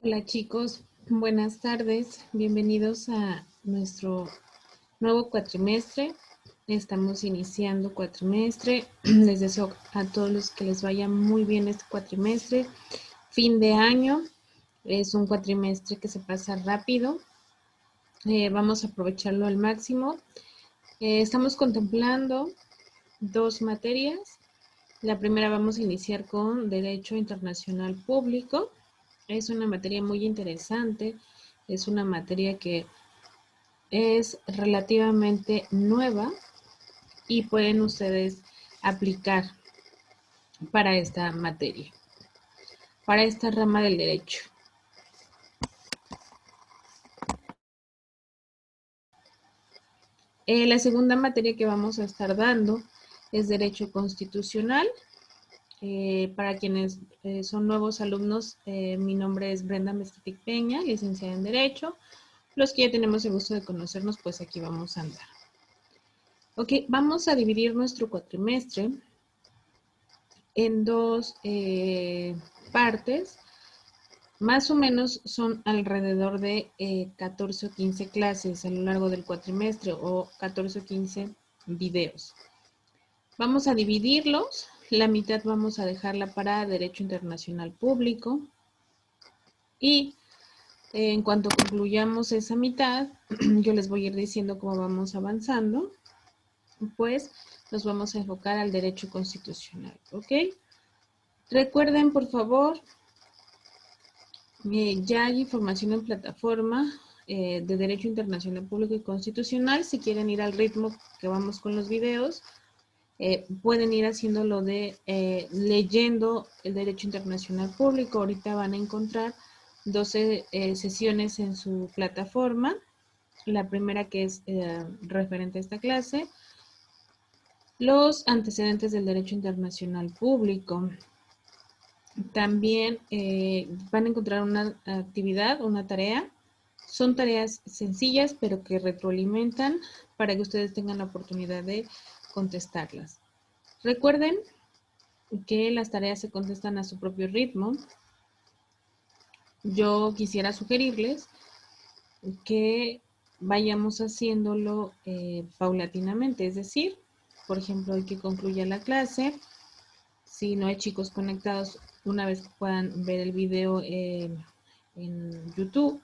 Hola chicos, buenas tardes, bienvenidos a nuestro nuevo cuatrimestre. Estamos iniciando cuatrimestre, les deseo a todos los que les vaya muy bien este cuatrimestre. Fin de año, es un cuatrimestre que se pasa rápido, vamos a aprovecharlo al máximo. Estamos contemplando dos materias. La primera vamos a iniciar con Derecho Internacional Público. Es una materia muy interesante, es una materia que es relativamente nueva y pueden ustedes aplicar para esta materia, para esta rama del derecho. La segunda materia que vamos a estar dando es Derecho Constitucional. Para quienes son nuevos alumnos, mi nombre es Brenda Mezquitic Peña, licenciada en Derecho. Los que ya tenemos el gusto de conocernos, pues aquí vamos a andar. Ok, vamos a dividir nuestro cuatrimestre en dos partes. Más o menos son alrededor de 14 o 15 clases a lo largo del cuatrimestre o 14 o 15 videos. Vamos a dividirlos. La mitad vamos a dejarla para Derecho Internacional Público. Y en cuanto concluyamos esa mitad, yo les voy a ir diciendo cómo vamos avanzando. Pues nos vamos a enfocar al derecho constitucional, ¿ok? Recuerden, por favor, ya hay información en plataforma de Derecho Internacional Público y Constitucional. Si quieren ir al ritmo que vamos con los videos, pueden ir haciéndolo de leyendo el Derecho Internacional Público. Ahorita van a encontrar 12 sesiones en su plataforma. La primera que es referente a esta clase. Los antecedentes del derecho internacional público. También van a encontrar una actividad, una tarea. Son tareas sencillas, pero que retroalimentan para que ustedes tengan la oportunidad de contestarlas. Recuerden que las tareas se contestan a su propio ritmo. Yo quisiera sugerirles que vayamos haciéndolo paulatinamente, es decir, por ejemplo, hoy que concluya la clase, si no hay chicos conectados, una vez que puedan ver el video en YouTube,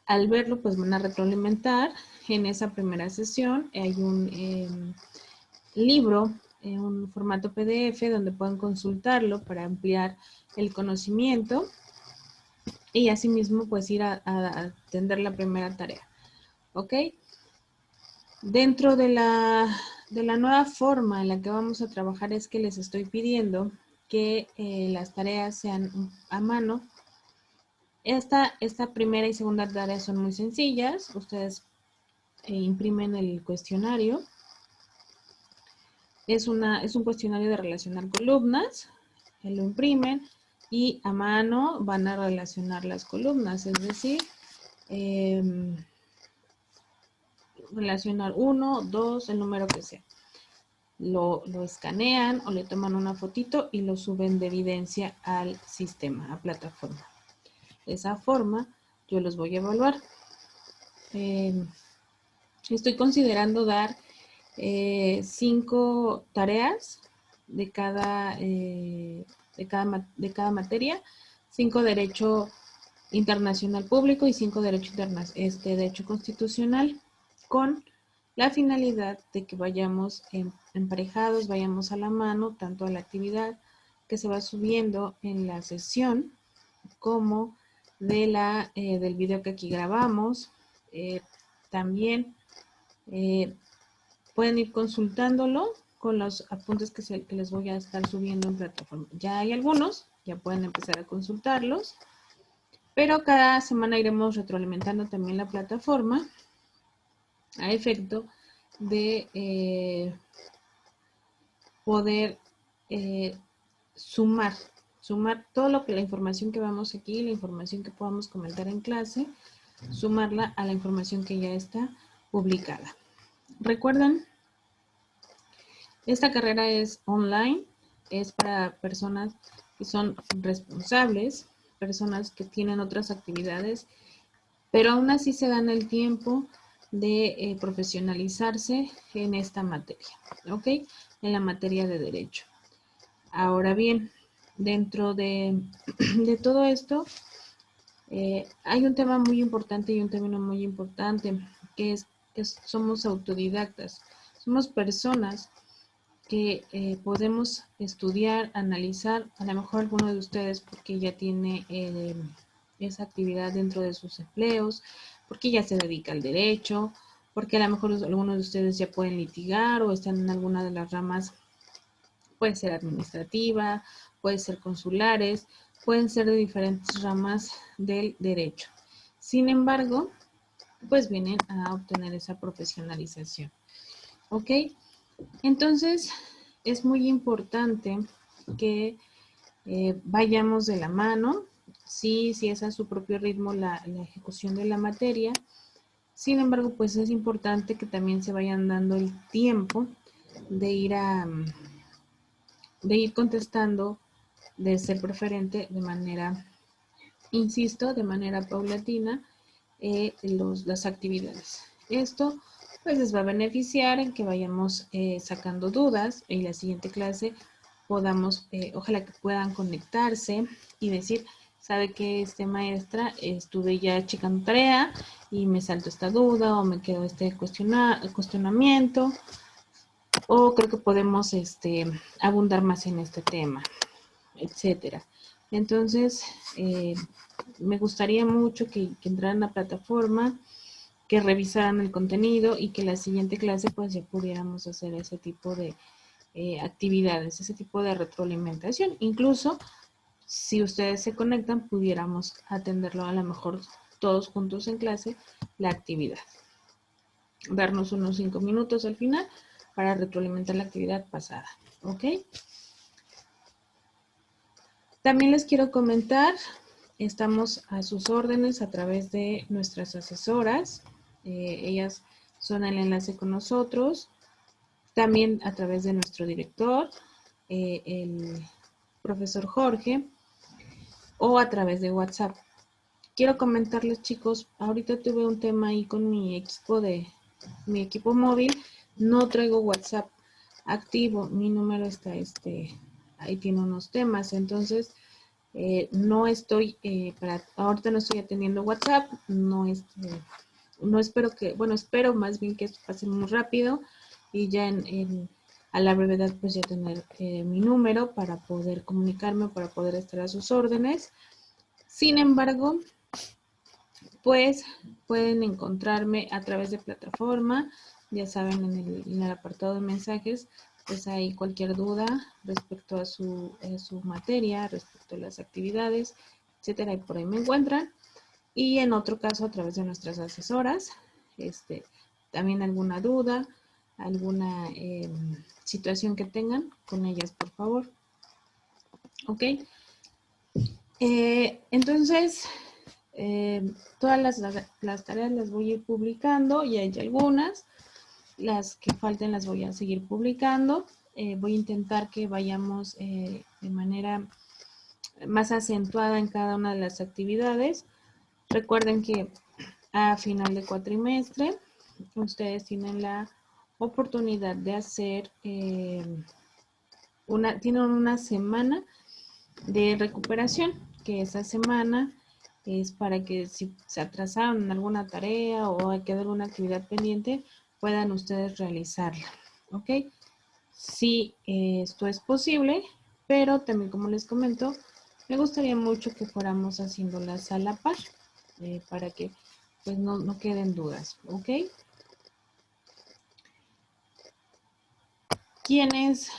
al verlo pues van a retroalimentar. En esa primera sesión hay un libro en un formato PDF donde pueden consultarlo para ampliar el conocimiento y asimismo pues ir a atender la primera tarea. ¿Ok? Dentro de la nueva forma en la que vamos a trabajar es que les estoy pidiendo que las tareas sean a mano. Esta primera y segunda tarea son muy sencillas. Ustedes imprimen el cuestionario. Es un cuestionario de relacionar columnas. Lo imprimen y a mano van a relacionar las columnas, es decir, relacionar 1, 2, el número que sea. Lo escanean o le toman una fotito y lo suben de evidencia al sistema, a plataforma. De esa forma yo los voy a evaluar. Estoy considerando dar 5 tareas de cada materia, 5 derecho internacional público y 5 derecho constitucional, con la finalidad de que vayamos emparejados, vayamos a la mano, tanto a la actividad que se va subiendo en la sesión, como del video que aquí grabamos. También pueden ir consultándolo con los apuntes que les voy a estar subiendo en plataforma. Ya hay algunos, ya pueden empezar a consultarlos, pero cada semana iremos retroalimentando también la plataforma a efecto de poder sumar todo lo que la información que vamos aquí, la información que podamos comentar en clase, sumarla a la información que ya está publicada. ¿Recuerdan? Esta carrera es online, es para personas que son responsables, personas que tienen otras actividades, pero aún así se dan el tiempo de profesionalizarse en esta materia, ¿ok? En la materia de derecho. Ahora bien, dentro de todo esto, hay un tema muy importante y un término muy importante, que es que somos autodidactas. Somos personas que podemos estudiar, analizar, a lo mejor alguno de ustedes porque ya tiene esa actividad dentro de sus empleos, porque ya se dedica al derecho, porque a lo mejor algunos de ustedes ya pueden litigar o están en alguna de las ramas, puede ser administrativa, puede ser consulares, pueden ser de diferentes ramas del derecho. Sin embargo, pues vienen a obtener esa profesionalización. ¿Ok? Entonces, es muy importante que vayamos de la mano, sí es a su propio ritmo la ejecución de la materia. Sin embargo, pues es importante que también se vayan dando el tiempo de ir contestando, de ser preferente de manera, insisto, de manera paulatina, las actividades. Esto pues les va a beneficiar en que vayamos sacando dudas y la siguiente clase podamos, ojalá que puedan conectarse y decir, sabe que maestra, estuve ya checando tarea y me salto esta duda o me quedó este cuestionamiento, o creo que podemos abundar más en este tema, etcétera. Entonces, me gustaría mucho que entraran a la plataforma, que revisaran el contenido y que la siguiente clase pues ya pudiéramos hacer ese tipo de actividades, ese tipo de retroalimentación. Incluso si ustedes se conectan, pudiéramos atenderlo a lo mejor todos juntos en clase, la actividad. Darnos unos 5 minutos al final para retroalimentar la actividad pasada. ¿Ok? También les quiero comentar, estamos a sus órdenes a través de nuestras asesoras. Ellas son el enlace con nosotros. También a través de nuestro director, el profesor Jorge, o a través de WhatsApp. Quiero comentarles, chicos, ahorita tuve un tema ahí con mi equipo móvil. No traigo WhatsApp activo. Mi número está, ahí tiene unos temas. Entonces, no estoy, ahorita no estoy atendiendo WhatsApp. No espero espero más bien que esto pase muy rápido y ya a la brevedad pues ya tener mi número para poder comunicarme, para poder estar a sus órdenes. Sin embargo, pues pueden encontrarme a través de plataforma, ya saben, en el apartado de mensajes, pues hay cualquier duda respecto a su materia, respecto a las actividades, etcétera, y por ahí me encuentran. Y en otro caso, a través de nuestras asesoras, también alguna duda, alguna situación que tengan, con ellas, por favor. ¿Ok? Entonces, todas las tareas las voy a ir publicando, y hay algunas, las que falten las voy a seguir publicando. Voy a intentar que vayamos de manera más acentuada en cada una de las actividades. Recuerden que a final de cuatrimestre ustedes tienen la oportunidad de hacer tienen una semana de recuperación, que esa semana es para que si se atrasaron en alguna tarea o hay que dar una actividad pendiente, puedan ustedes realizarla, ¿ok? Sí, esto es posible, pero también, como les comento, me gustaría mucho que fuéramos haciéndolas a la par, para que pues no queden dudas, ¿ok? Quienes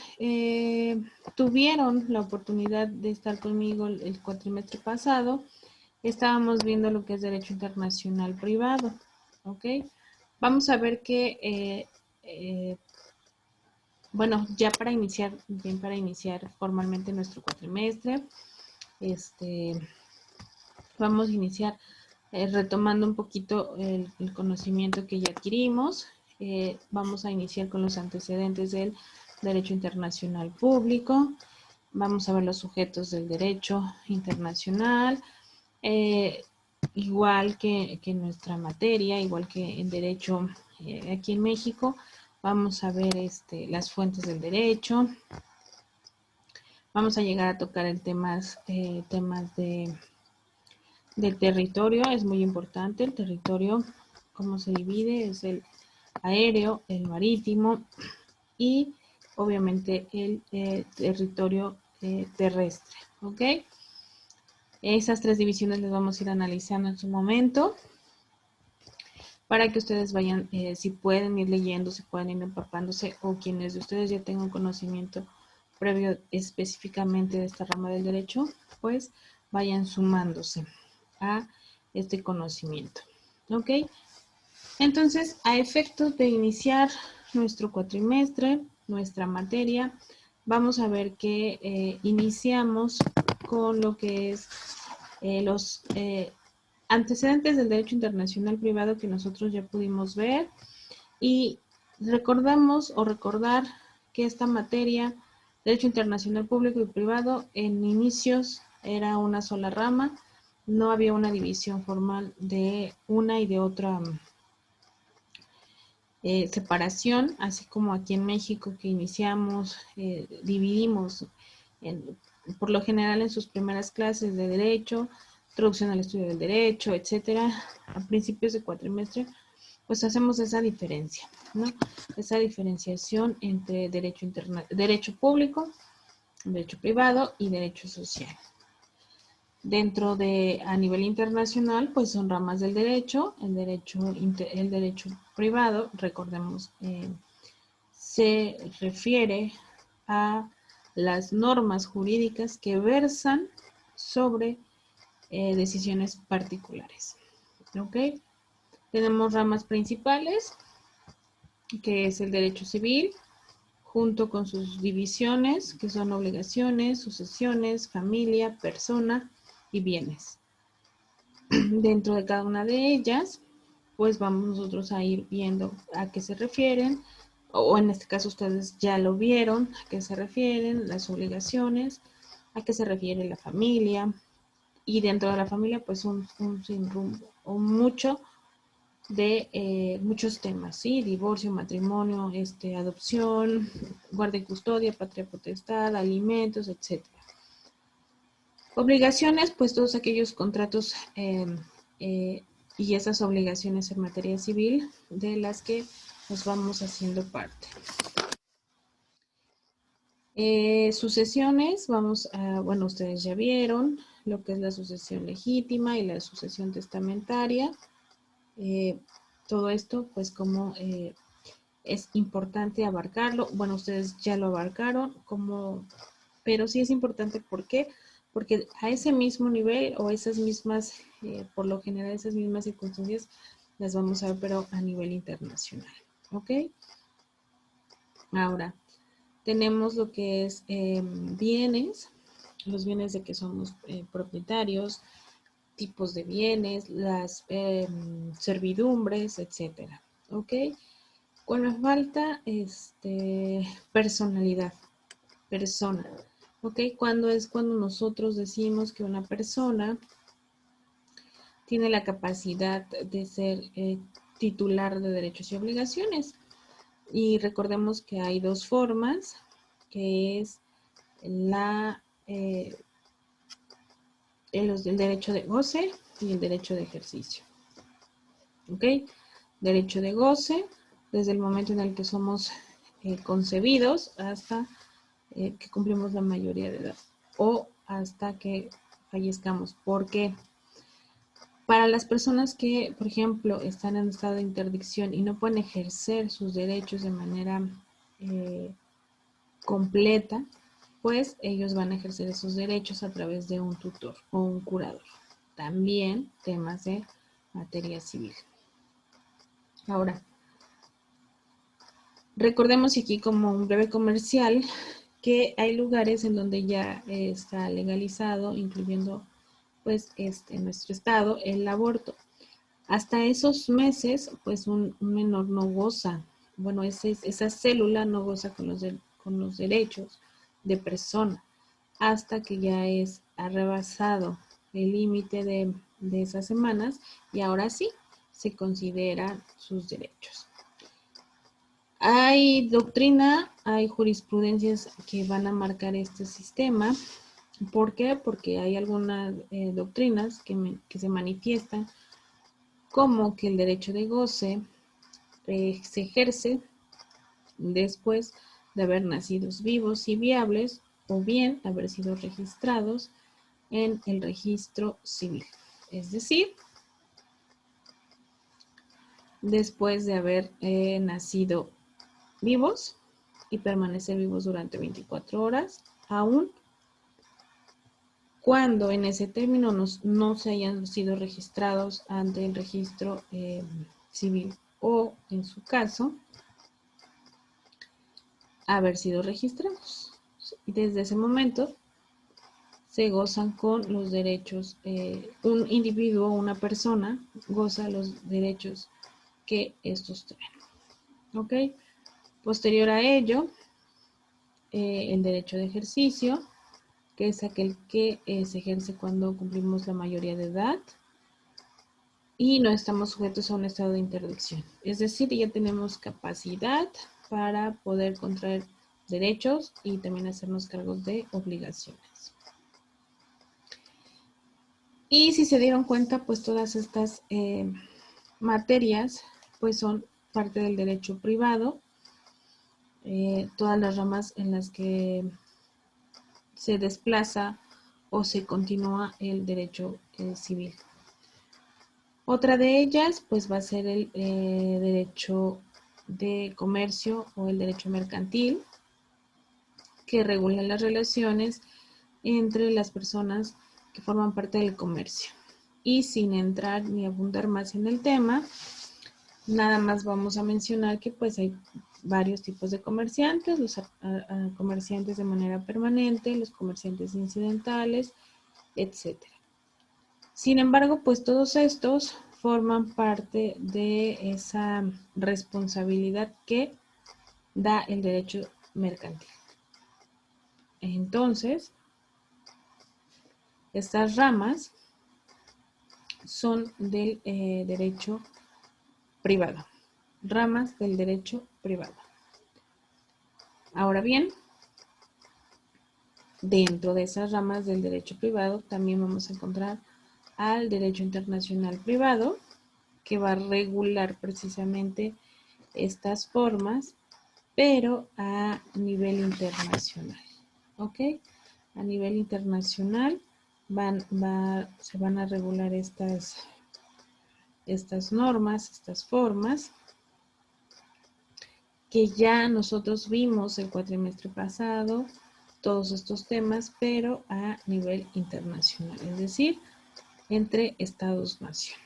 tuvieron la oportunidad de estar conmigo el cuatrimestre pasado, estábamos viendo lo que es derecho internacional privado, ¿ok? Vamos a ver que, bueno, ya para iniciar formalmente nuestro cuatrimestre, vamos a iniciar retomando un poquito el conocimiento que ya adquirimos. Vamos a iniciar con los antecedentes del derecho internacional público. Vamos a ver los sujetos del derecho internacional, igual que nuestra materia, igual que en derecho aquí en México. Vamos a ver las fuentes del derecho. Vamos a llegar a tocar el temas del territorio. Es muy importante el territorio, cómo se divide, es el aéreo, el marítimo y obviamente el territorio terrestre, ¿ok? Esas tres divisiones las vamos a ir analizando en su momento para que ustedes vayan, si pueden ir leyendo, si pueden ir empapándose, o quienes de ustedes ya tengan conocimiento previo específicamente de esta rama del derecho, pues vayan sumándose a este conocimiento, ¿ok? Entonces, a efectos de iniciar nuestro cuatrimestre, nuestra materia, vamos a ver que iniciamos con lo que es los antecedentes del derecho internacional privado que nosotros ya pudimos ver, y recordamos o recordar que esta materia, derecho internacional público y privado, en inicios era una sola rama, no había una división formal de una y de otra separación, así como aquí en México que iniciamos, dividimos por lo general en sus primeras clases de derecho, introducción al estudio del derecho, etcétera, a principios de cuatrimestre, pues hacemos esa diferencia, ¿no? Esa diferenciación entre derecho público, derecho privado y derecho social. Dentro de, a nivel internacional, pues son ramas del derecho, el derecho privado, recordemos, se refiere a las normas jurídicas que versan sobre decisiones particulares, ¿ok? Tenemos ramas principales, que es el derecho civil, junto con sus divisiones, que son obligaciones, sucesiones, familia, persona y bienes. Dentro de cada una de ellas, pues vamos nosotros a ir viendo a qué se refieren, o en este caso ustedes ya lo vieron, a qué se refieren las obligaciones, a qué se refiere la familia, y dentro de la familia pues un sinrumbo o muchos temas, ¿sí? Divorcio, matrimonio, adopción, guarda y custodia, patria potestad, alimentos, etc. Obligaciones, pues todos aquellos contratos y esas obligaciones en materia civil de las que nos vamos haciendo parte. Sucesiones, bueno, ustedes ya vieron lo que es la sucesión legítima y la sucesión testamentaria. Todo esto, pues como es importante abarcarlo. Bueno, ustedes ya lo abarcaron, pero sí es importante. ¿Por qué? Porque a ese mismo nivel o esas mismas, por lo general esas mismas circunstancias las vamos a ver, pero a nivel internacional, ¿ok? Ahora, tenemos lo que es bienes, los bienes de que somos propietarios, tipos de bienes, las servidumbres, etcétera, ¿ok? Con la falta, personalidad, persona, ¿ok? Cuando nosotros decimos que una persona tiene la capacidad de ser titular de derechos y obligaciones. Y recordemos que hay dos formas, que es el derecho de goce y el derecho de ejercicio. ¿Ok? Derecho de goce, desde el momento en el que somos concebidos hasta que cumplimos la mayoría de edad o hasta que fallezcamos. ¿Por qué? Para las personas que, por ejemplo, están en estado de interdicción y no pueden ejercer sus derechos de manera completa, pues ellos van a ejercer esos derechos a través de un tutor o un curador. También temas de materia civil. Ahora, recordemos aquí como un breve comercial que hay lugares en donde ya está legalizado, incluyendo pues en nuestro estado, el aborto. Hasta esos meses, pues un menor no goza, bueno, esa célula no goza con los derechos de persona. hasta que ya ha rebasado el límite de esas semanas y ahora sí se consideran sus derechos. Hay doctrina, hay jurisprudencias que van a marcar este sistema. ¿Por qué? Porque hay algunas doctrinas que se manifiestan como que el derecho de goce se ejerce después de haber nacido vivos y viables o bien haber sido registrados en el registro civil. Es decir, después de haber nacido vivos y permanecer vivos durante 24 horas, aún cuando en ese término no se hayan sido registrados ante el registro civil o, en su caso, haber sido registrados. Y desde ese momento se gozan con los derechos, un individuo, una persona, goza los derechos que estos traen. ¿Ok? Posterior a ello, el derecho de ejercicio, que es aquel que se ejerce cuando cumplimos la mayoría de edad y no estamos sujetos a un estado de interdicción. Es decir, ya tenemos capacidad para poder contraer derechos y también hacernos cargos de obligaciones. Y si se dieron cuenta, pues todas estas materias pues son parte del derecho privado, todas las ramas en las que se desplaza o se continúa el derecho civil. Otra de ellas pues va a ser el derecho de comercio o el derecho mercantil, que regula las relaciones entre las personas que forman parte del comercio. Y sin entrar ni abundar más en el tema, nada más vamos a mencionar que pues hay varios tipos de comerciantes, los comerciantes de manera permanente, los comerciantes incidentales, etc. Sin embargo, pues todos estos forman parte de esa responsabilidad que da el derecho mercantil. Entonces, estas ramas son del derecho privado, ramas del derecho privado. Ahora bien, dentro de esas ramas del derecho privado también vamos a encontrar al derecho internacional privado, que va a regular precisamente estas formas, pero a nivel internacional. ¿Ok? A nivel internacional se van a regular estas normas, estas formas, que ya nosotros vimos el cuatrimestre pasado, todos estos temas, pero a nivel internacional, es decir, entre Estados-nación.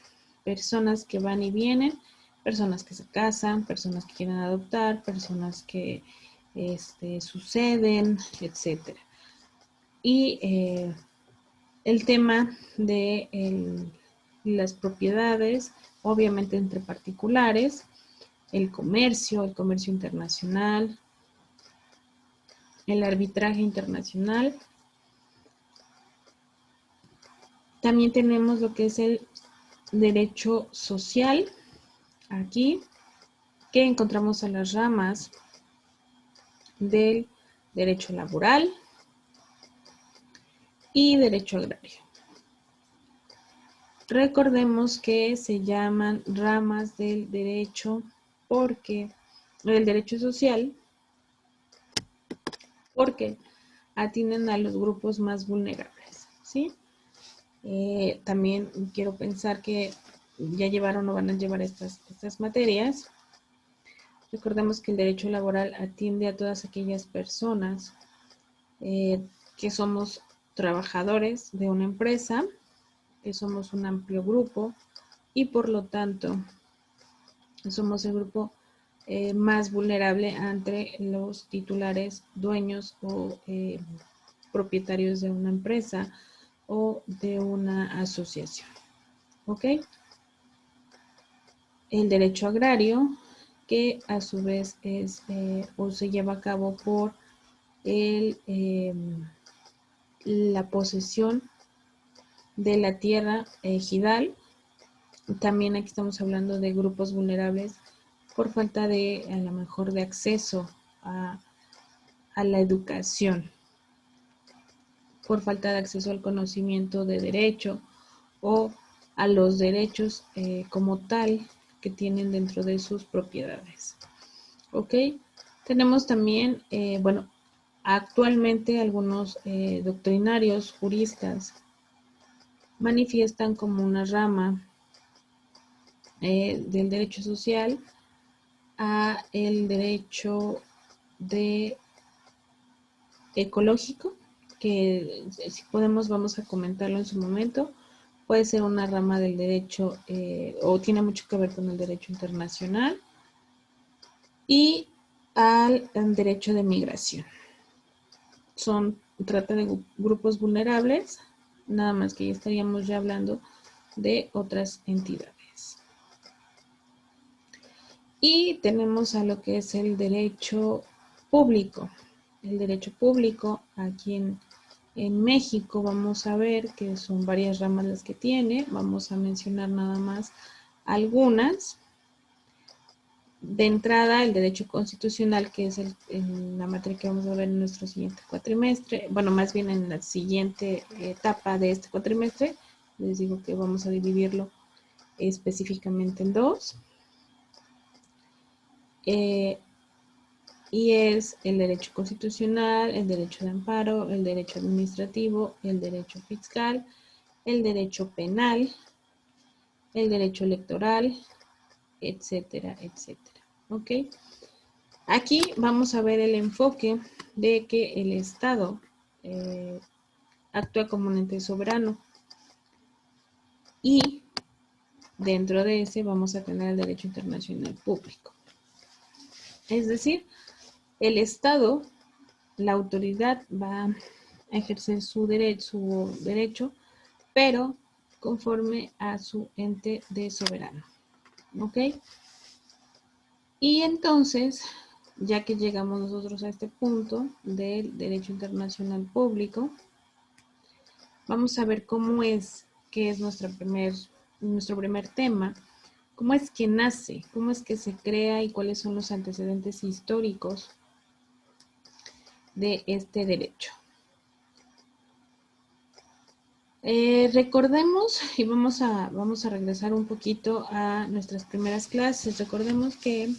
Personas que van y vienen, personas que se casan, personas que quieren adoptar, personas que suceden, etc. Y el tema de las propiedades, obviamente entre particulares, el comercio internacional, el arbitraje internacional. También tenemos lo que es el derecho social, aquí, que encontramos en las ramas del derecho laboral y derecho agrario. Recordemos que se llaman ramas del derecho del derecho social, porque atienden a los grupos más vulnerables, ¿sí? También quiero pensar que ya llevaron o van a llevar estas materias. Recordemos que el derecho laboral atiende a todas aquellas personas que somos trabajadores de una empresa, que somos un amplio grupo y por lo tanto somos el grupo más vulnerable ante los titulares, dueños o propietarios de una empresa o de una asociación. ¿Ok? El derecho agrario, que a su vez es o se lleva a cabo por el la posesión de la tierra ejidal. También aquí estamos hablando de grupos vulnerables por falta de, a lo mejor, de acceso a la educación, por falta de acceso al conocimiento de derecho o a los derechos como tal que tienen dentro de sus propiedades. ¿Ok? Tenemos también, bueno, actualmente algunos doctrinarios, juristas, manifiestan como una rama del derecho social a el derecho ecológico, que si podemos vamos a comentarlo en su momento. Puede ser una rama del derecho o tiene mucho que ver con el derecho internacional y al derecho de migración. Trata de grupos vulnerables, nada más que ya estaríamos ya hablando de otras entidades. Y tenemos a lo que es el derecho público. El derecho público aquí en México vamos a ver que son varias ramas las que tiene. Vamos a mencionar nada más algunas. De entrada, el derecho constitucional, que es la materia que vamos a ver en nuestro siguiente cuatrimestre, bueno, más bien en la siguiente etapa de este cuatrimestre. Les digo que vamos a dividirlo específicamente en dos. Y es el derecho constitucional, el derecho de amparo, el derecho administrativo, el derecho fiscal, el derecho penal, el derecho electoral, etcétera, etcétera. ¿Ok? Aquí vamos a ver el enfoque de que el Estado actúa como un ente soberano y dentro de ese vamos a tener el derecho internacional público. Es decir, el Estado, la autoridad va a ejercer su derecho, pero conforme a su ente de soberano. ¿Ok? Y entonces, ya que llegamos nosotros a este punto del derecho internacional público, vamos a ver cómo es, que es nuestro primer tema, cómo es que nace, cómo es que se crea y cuáles son los antecedentes históricos de este derecho. Recordemos, y vamos a regresar un poquito a nuestras primeras clases. Recordemos que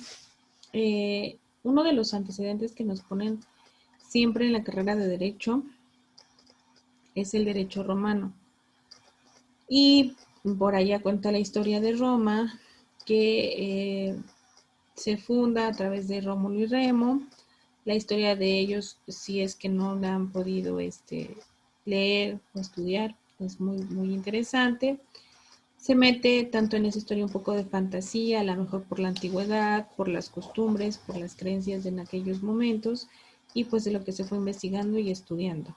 uno de los antecedentes que nos ponen siempre en la carrera de Derecho es el derecho romano. Y por allá cuenta la historia de Roma, que se funda a través de Rómulo y Remo. La historia de ellos, si es que no la han podido leer o estudiar, es muy, muy interesante. Se mete tanto en esa historia un poco de fantasía, a lo mejor por la antigüedad, por las costumbres, por las creencias de en aquellos momentos y pues de lo que se fue investigando y estudiando.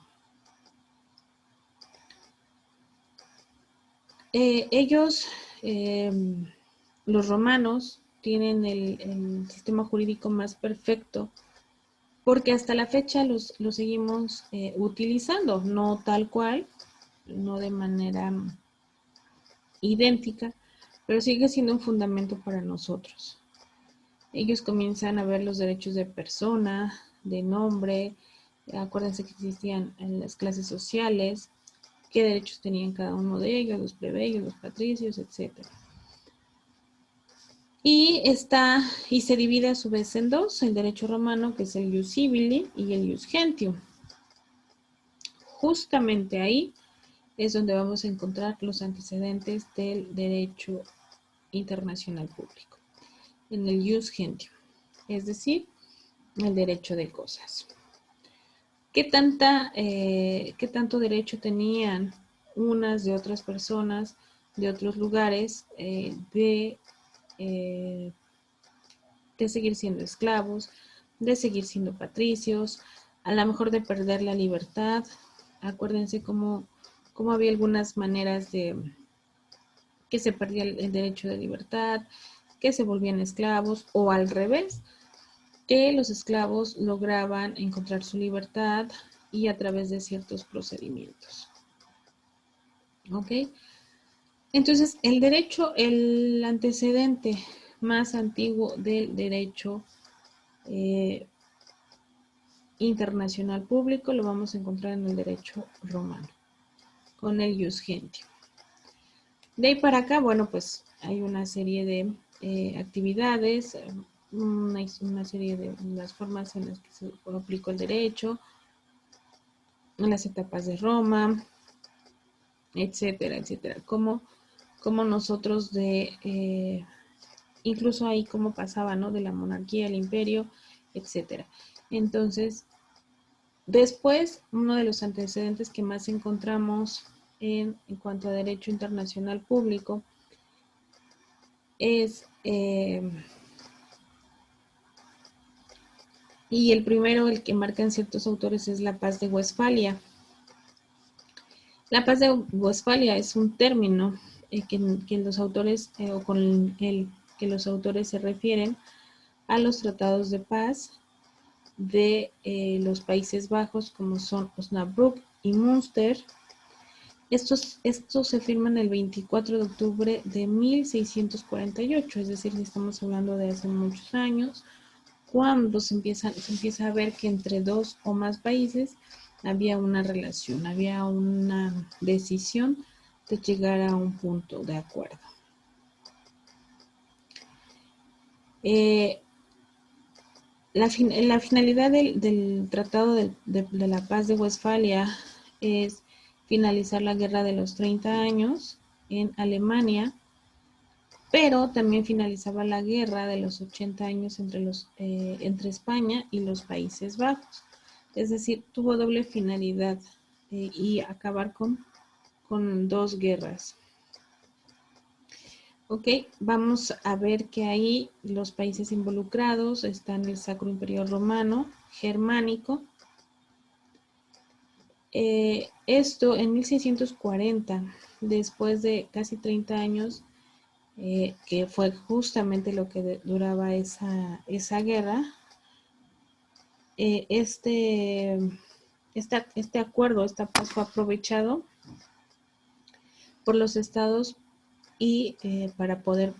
Ellos, los romanos, tienen el sistema jurídico más perfecto porque hasta la fecha los seguimos utilizando, no tal cual, no de manera idéntica, pero sigue siendo un fundamento para nosotros. Ellos comienzan a ver los derechos de persona, de nombre, acuérdense que existían en las clases sociales, qué derechos tenían cada uno de ellos, los plebeyos, los patricios, etc. Y se divide a su vez en dos, el derecho romano, que es el ius civili, y el ius gentium. Justamente ahí es donde vamos a encontrar los antecedentes del derecho internacional público, en el ius gentium, es decir, el derecho de cosas. ¿Qué tanto derecho tenían unas de otras personas de otros lugares de seguir siendo esclavos, de seguir siendo patricios, a lo mejor de perder la libertad? Acuérdense cómo había algunas maneras de que se perdía el derecho de libertad, que se volvían esclavos, o al revés, que los esclavos lograban encontrar su libertad y a través de ciertos procedimientos. ¿Ok? Entonces, el antecedente más antiguo del derecho internacional público lo vamos a encontrar en el derecho romano, con el ius gentium. De ahí para acá, bueno, pues hay una serie de actividades, una serie de las formas en las que se aplicó el derecho, en las etapas de Roma, etcétera, etcétera. Como nosotros incluso ahí cómo pasaba, ¿no? De la monarquía al imperio, etcétera. Entonces, después, uno de los antecedentes que más encontramos en cuanto a derecho internacional público es, y el primero, el que marcan ciertos autores, es la Paz de Westfalia. La Paz de Westfalia es un término que los autores, o con el que los autores se refieren a los tratados de paz de los Países Bajos, como son Osnabrück y Münster. Estos se firman el 24 de octubre de 1648, es decir, estamos hablando de hace muchos años, cuando se empieza a ver que entre dos o más países había una relación, había una decisión de llegar a un punto de acuerdo. La finalidad del Tratado de la Paz de Westfalia es finalizar la Guerra de los 30 años en Alemania, pero también finalizaba la Guerra de los 80 años entre España y los Países Bajos. Es decir, tuvo doble finalidad y acabar con dos guerras. Ok, vamos a ver que ahí los países involucrados están el Sacro Imperio Romano, Germánico. Esto en 1640, después de casi 30 años, que fue justamente lo que duraba esa guerra, este acuerdo, esta paz fue aprovechado por los estados y para poder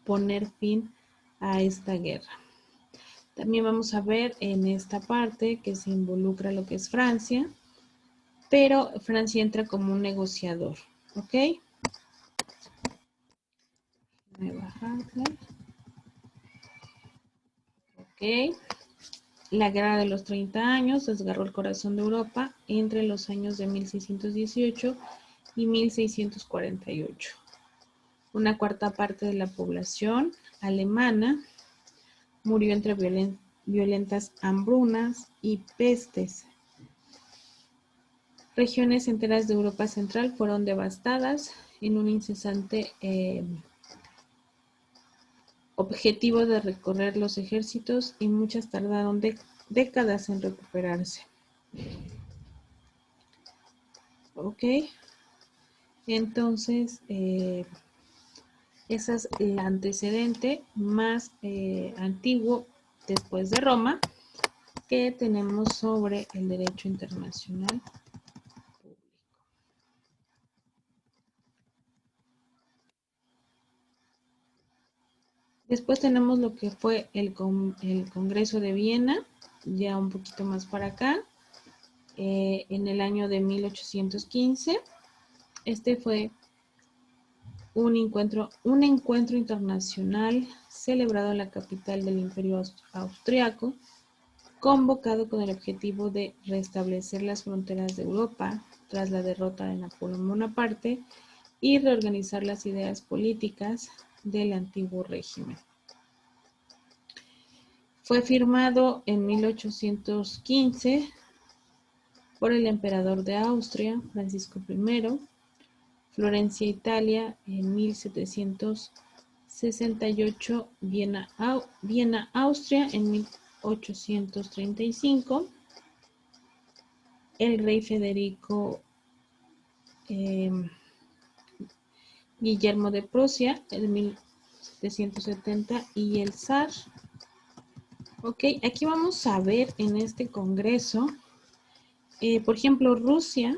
poner fin a esta guerra. También vamos a ver en esta parte que se involucra lo que es Francia, pero Francia entra como un negociador, ¿ok? Voy a bajarle. Ok. La Guerra de los 30 años desgarró el corazón de Europa entre los años de 1618 y 1648. Una cuarta parte de la población alemana murió entre violentas hambrunas y pestes. Regiones enteras de Europa Central fueron devastadas en un incesante objetivo de recorrer los ejércitos, y muchas tardaron décadas en recuperarse. Ok, entonces ese es el antecedente más antiguo después de Roma que tenemos sobre el derecho internacional público. Después tenemos lo que fue el Congreso de Viena, ya un poquito más para acá, en el año de 1815. Este fue un encuentro internacional celebrado en la capital del Imperio Austriaco, convocado con el objetivo de restablecer las fronteras de Europa tras la derrota de Napoleón Bonaparte y reorganizar las ideas políticas del antiguo régimen. Fue firmado en 1815 por el emperador de Austria, Francisco I, Florencia, Italia, en 1768, Viena, Austria, en 1835, el rey Federico Guillermo de Prusia, en 1770, y el zar. Ok, aquí vamos a ver en este congreso Por ejemplo, Rusia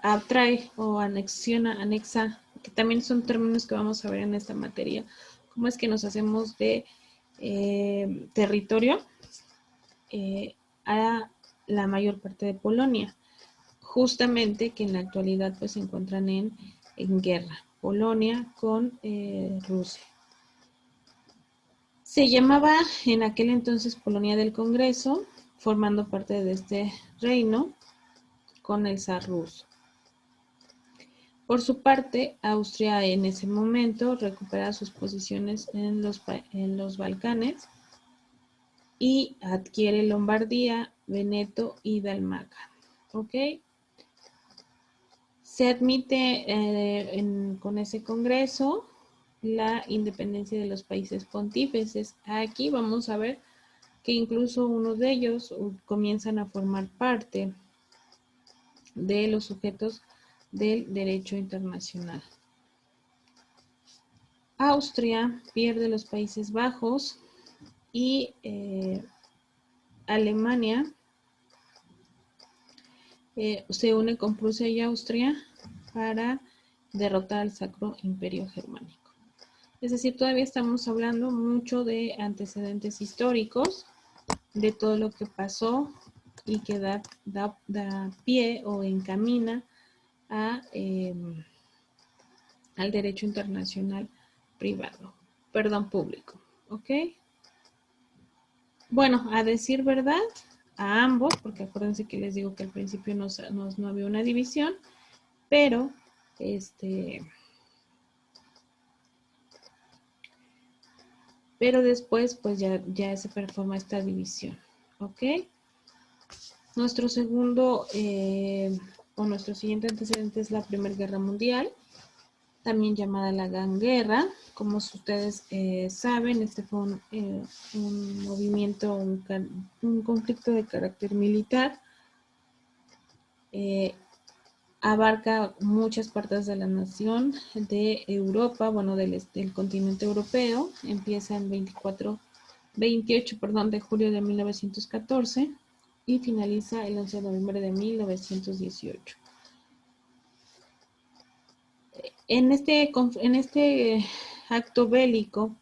atrae o anexa, que también son términos que vamos a ver en esta materia, cómo es que nos hacemos de territorio a la mayor parte de Polonia, justamente que en la actualidad pues se encuentran en guerra, Polonia con Rusia. Se llamaba en aquel entonces Polonia del Congreso, formando parte de este reino con el zar ruso. Por su parte, Austria en ese momento recupera sus posiciones en los Balcanes y adquiere Lombardía, Veneto y Dalmacia. ¿Ok? Se admite con ese congreso la independencia de los países pontífices. Aquí vamos a ver que incluso uno de ellos comienzan a formar parte de los sujetos del derecho internacional. Austria pierde los Países Bajos y Alemania se une con Prusia y Austria para derrotar al Sacro Imperio Germánico. Es decir, todavía estamos hablando mucho de antecedentes históricos, de todo lo que pasó y que da pie o encamina a, al derecho internacional público. ¿Ok? Bueno, a decir verdad, a ambos, porque acuérdense que les digo que al principio no había una división, pero pero después pues ya se performa esta división. ¿Ok? Nuestro segundo o nuestro siguiente antecedente es la Primera Guerra Mundial, también llamada la Gran Guerra. Como ustedes saben, este fue un movimiento, un conflicto de carácter militar. Abarca muchas partes de la nación, de Europa, bueno, del continente europeo. Empieza el 28 de julio de 1914 y finaliza el 11 de noviembre de 1918. En este acto bélico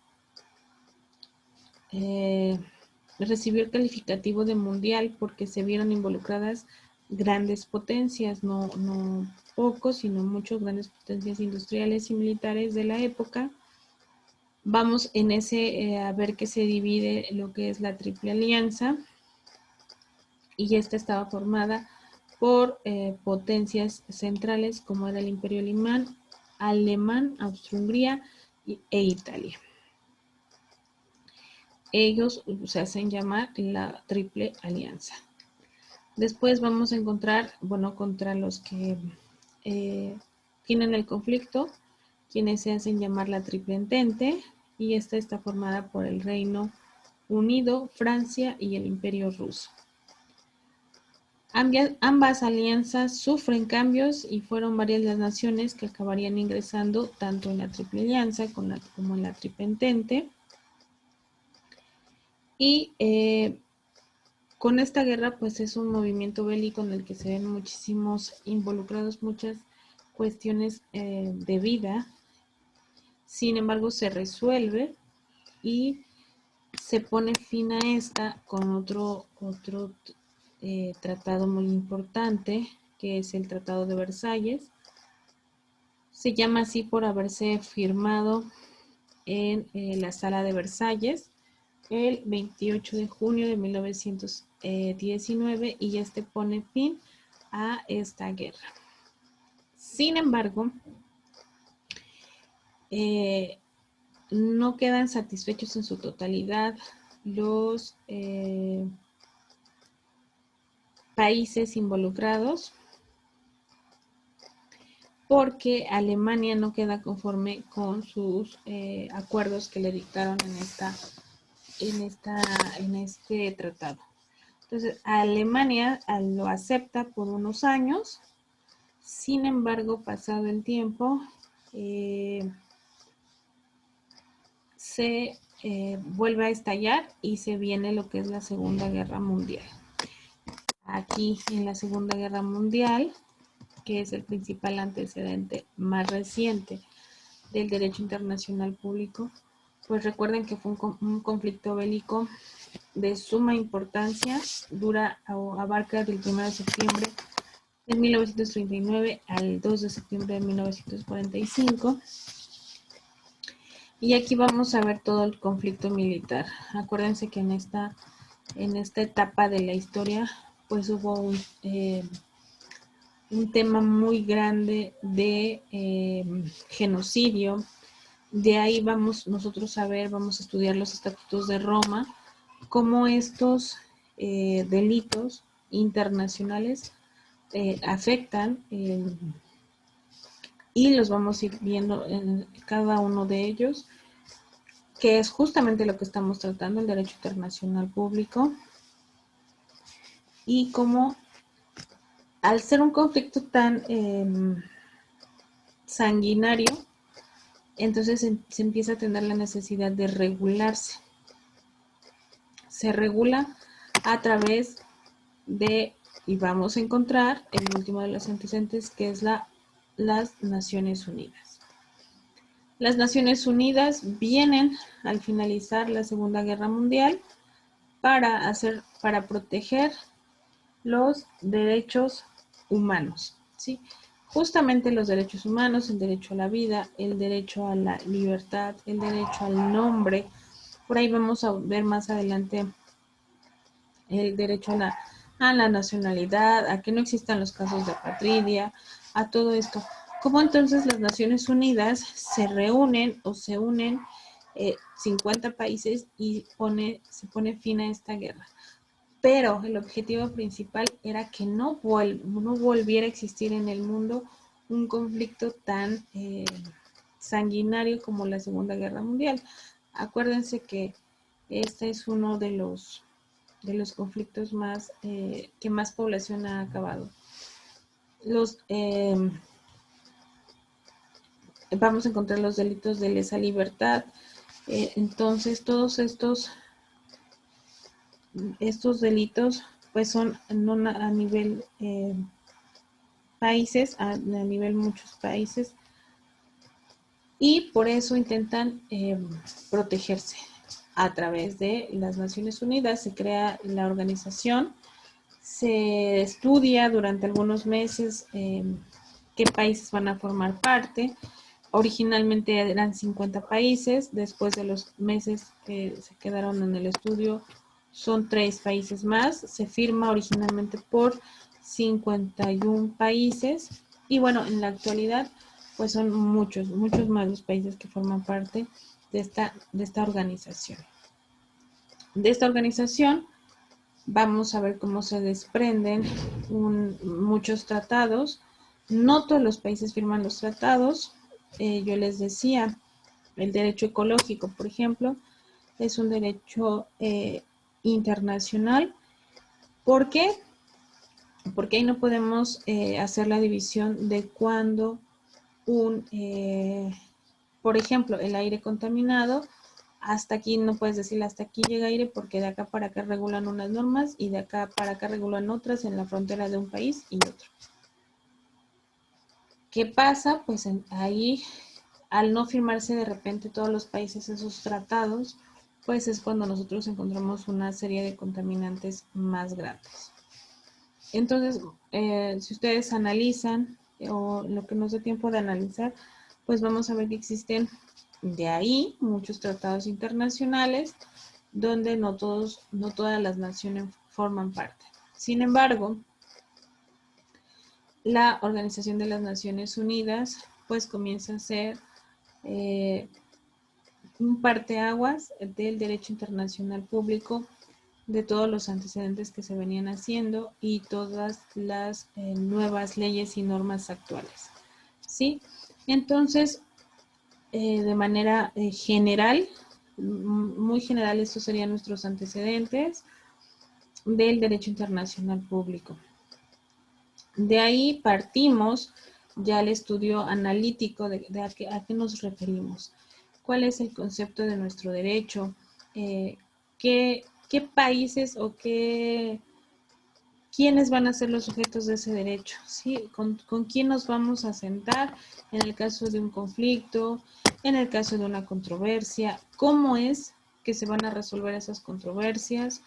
recibió el calificativo de mundial porque se vieron involucradas grandes potencias, no pocos, sino muchas grandes potencias industriales y militares de la época. Vamos en a ver que se divide lo que es la Triple Alianza, y esta estaba formada por potencias centrales como era el Imperio Alemán, Austria-Hungría e Italia. Ellos se hacen llamar la Triple Alianza. Después vamos a encontrar, bueno, contra los que tienen el conflicto, quienes se hacen llamar la Triple Entente, y esta está formada por el Reino Unido, Francia y el Imperio Ruso. Ambas alianzas sufren cambios y fueron varias las naciones que acabarían ingresando tanto en la Triple Alianza como en la Triple Entente. Y con esta guerra pues es un movimiento bélico en el que se ven muchísimos involucrados, muchas cuestiones de vida. Sin embargo, se resuelve y se pone fin a esta con otro tratado muy importante, que es el Tratado de Versalles. Se llama así por haberse firmado en la Sala de Versalles el 28 de junio de 1919 y este pone fin a esta guerra. Sin embargo, no quedan satisfechos en su totalidad los países involucrados, porque Alemania no queda conforme con sus acuerdos que le dictaron en este tratado. Entonces, Alemania lo acepta por unos años. Sin embargo, pasado el tiempo, se vuelve a estallar y se viene lo que es la Segunda Guerra Mundial. Aquí en la Segunda Guerra Mundial, que es el principal antecedente más reciente del derecho internacional público, pues recuerden que fue un conflicto bélico de suma importancia, dura o abarca del 1 de septiembre de 1939 al 2 de septiembre de 1945. Y aquí vamos a ver todo el conflicto militar. Acuérdense que en esta etapa de la historia, pues hubo un tema muy grande de genocidio. De ahí vamos nosotros a ver, vamos a estudiar los estatutos de Roma, cómo estos delitos internacionales afectan y los vamos a ir viendo en cada uno de ellos, que es justamente lo que estamos tratando, el derecho internacional público, y cómo al ser un conflicto tan sanguinario, entonces se empieza a tener la necesidad de regularse. Se regula a través de, y vamos a encontrar el último de los antecedentes, que es las Naciones Unidas. Las Naciones Unidas vienen al finalizar la Segunda Guerra Mundial para proteger los derechos humanos, ¿sí? Justamente los derechos humanos, el derecho a la vida, el derecho a la libertad, el derecho al nombre. Por ahí vamos a ver más adelante el derecho a la nacionalidad, a que no existan los casos de apatridia, a todo esto. ¿Cómo entonces las Naciones Unidas se reúnen o se unen 50 países y se pone fin a esta guerra? Pero el objetivo principal era que no volviera a existir en el mundo un conflicto tan sanguinario como la Segunda Guerra Mundial. Acuérdense que este es uno de los conflictos más que más población ha acabado. Vamos a encontrar los delitos de lesa libertad. Entonces, todos estos delitos pues son no a nivel países, a nivel muchos países, y por eso intentan protegerse. A través de las Naciones Unidas se crea la organización, se estudia durante algunos meses qué países van a formar parte. Originalmente eran 50 países, después de los meses que se quedaron en el estudio son 3 países más. Se firma originalmente por 51 países y bueno, en la actualidad pues son muchos más los países que forman parte de esta organización. De esta organización vamos a ver cómo se desprenden muchos tratados. No todos los países firman los tratados. Yo les decía, el derecho ecológico, por ejemplo, es un derecho internacional. ¿Por qué? Porque ahí no podemos hacer la división de cuando por ejemplo, el aire contaminado, hasta aquí no puedes decir hasta aquí llega aire porque de acá para acá regulan unas normas y de acá para acá regulan otras en la frontera de un país y otro. ¿Qué pasa? Pues ahí, al no firmarse de repente todos los países esos tratados, pues es cuando nosotros encontramos una serie de contaminantes más grandes. Entonces, si ustedes analizan, o lo que nos dé tiempo de analizar, pues vamos a ver que existen de ahí muchos tratados internacionales donde no todas las naciones forman parte. Sin embargo, la Organización de las Naciones Unidas pues comienza a ser un parteaguas del derecho internacional público, de todos los antecedentes que se venían haciendo y todas las nuevas leyes y normas actuales, ¿sí? Entonces, de manera general, muy general, estos serían nuestros antecedentes del derecho internacional público. De ahí partimos ya al estudio analítico de a qué nos referimos. cuál es el concepto de nuestro derecho, qué países o quiénes van a ser los sujetos de ese derecho, ¿sí? ¿Con quién nos vamos a sentar en el caso de un conflicto, en el caso de una controversia, cómo es que se van a resolver esas controversias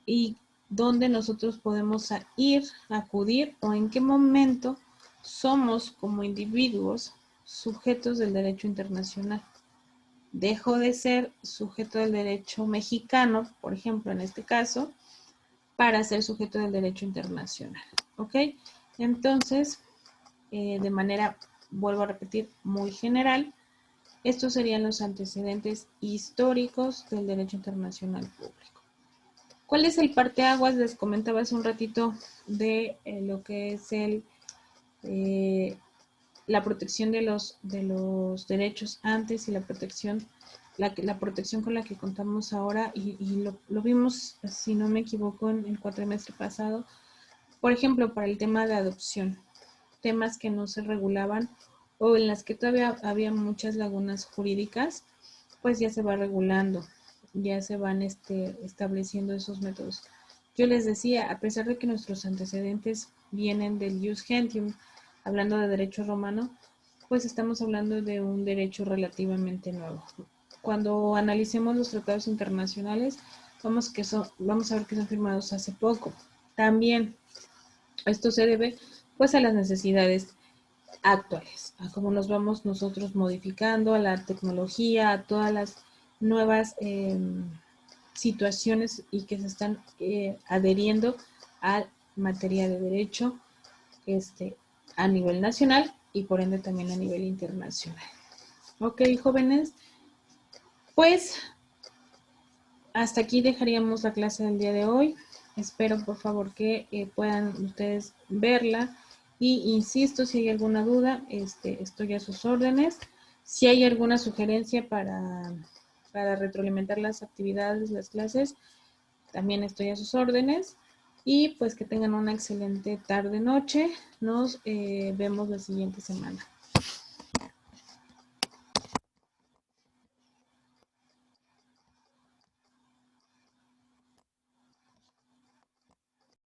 y dónde nosotros podemos ir, acudir o en qué momento somos como individuos sujetos del derecho internacional. Dejo de ser sujeto del derecho mexicano, por ejemplo, en este caso, para ser sujeto del derecho internacional. ¿Ok? Entonces, de manera, vuelvo a repetir, muy general, estos serían los antecedentes históricos del derecho internacional público. ¿Cuál es el parteaguas? Les comentaba hace un ratito de lo que es la protección de los derechos antes y la protección con la que contamos ahora, y lo vimos, si no me equivoco, en el cuatrimestre pasado, por ejemplo, para el tema de adopción, temas que no se regulaban o en las que todavía había muchas lagunas jurídicas, pues ya se va regulando, ya se van estableciendo esos métodos. Yo les decía, a pesar de que nuestros antecedentes vienen del Ius Gentium, hablando de derecho romano, pues estamos hablando de un derecho relativamente nuevo. Cuando analicemos los tratados internacionales, vamos a ver que son firmados hace poco. También esto se debe pues a las necesidades actuales, a cómo nos vamos nosotros modificando, a la tecnología, a todas las nuevas situaciones y que se están adheriendo a materia de derecho a nivel nacional y por ende también a nivel internacional. Ok, jóvenes, pues hasta aquí dejaríamos la clase del día de hoy. Espero por favor que puedan ustedes verla y insisto, si hay alguna duda, estoy a sus órdenes. Si hay alguna sugerencia para retroalimentar las actividades, las clases, también estoy a sus órdenes. Y pues que tengan una excelente tarde-noche. Nos vemos la siguiente semana.